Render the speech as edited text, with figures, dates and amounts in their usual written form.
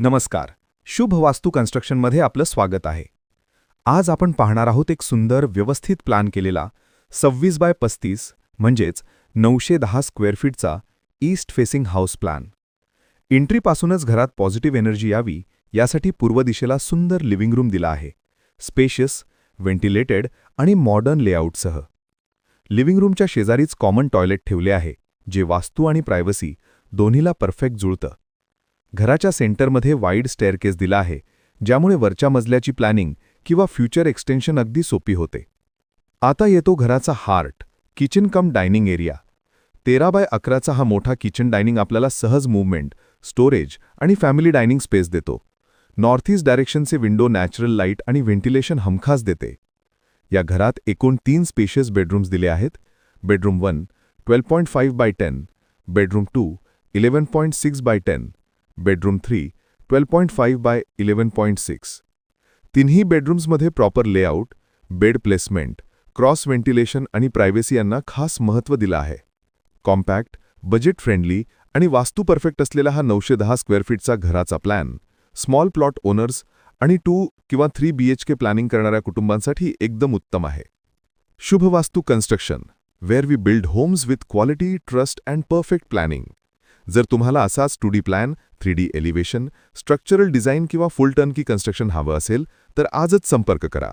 नमस्कार. शुभ वास्तू कन्स्ट्रक्शनमध्ये आपलं स्वागत आहे. आज आपण पाहणार आहोत एक सुंदर व्यवस्थित प्लॅन केलेला 26x35 म्हणजेच 910 स्क्वेअर फीटचा ईस्ट फेसिंग हाऊस प्लॅन. एंट्रीपासूनच घरात पॉझिटिव्ह एनर्जी यावी यासाठी पूर्व दिशेला सुंदर लिव्हिंग रूम दिला आहे. स्पेशियस, व्हेंटिलेटेड आणि मॉडर्न लेआउटसह. लिव्हिंग रूमच्या शेजारीच कॉमन टॉयलेट ठेवले आहे, जे वास्तू आणि प्रायव्हसी दोन्हीला परफेक्ट जुळतं. घराच्या सेंटरमध्ये वाईड स्टेअरकेस दिला आहे, ज्यामुळे वरच्या मजल्याची प्लॅनिंग किंवा फ्युचर एक्सटेन्शन अगदी सोपी होते. आता येतो घराचा heart, kitchen cum dining area. 13x11चा हा मोठा किचन डायनिंग आपल्याला सहज मूव्हमेंट, स्टोरेज आणि फॅमिली डायनिंग स्पेस देतो. नॉर्थ ईस्ट डायरेक्शनचे विंडो नॅचरल लाईट आणि व्हेंटिलेशन हमखास देते. या घरात एकूण 3 स्पेशियस बेडरूम्स दिले आहेत. Bedroom 1 12.5x10, bedroom 2 11.6x10, bedroom 3 12.5x11.6. तिन्ही बेडरूम्समध्ये proper layout, bed placement, cross ventilation आणि प्रायव्हसी यांना खास महत्त्व दिलं आहे. कॉम्पॅक्ट, बजेट फ्रेंडली आणि वास्तू परफेक्ट असलेला हा 910 स्क्वेअर फीटचा घराचा प्लॅन स्मॉल प्लॉट ओनर्स आणि 2 किंवा 3 BHK प्लॅनिंग करणाऱ्या कुटुंबांसाठी एकदम उत्तम आहे. Shubh Vastu construction, where we build homes with quality, trust and perfect planning. जर तुम्हाला असाच 2D plan, 3D elevation, structural design किंवा फुल टर्नकी कन्स्ट्रक्शन हवं असेल तर आजच संपर्क करा.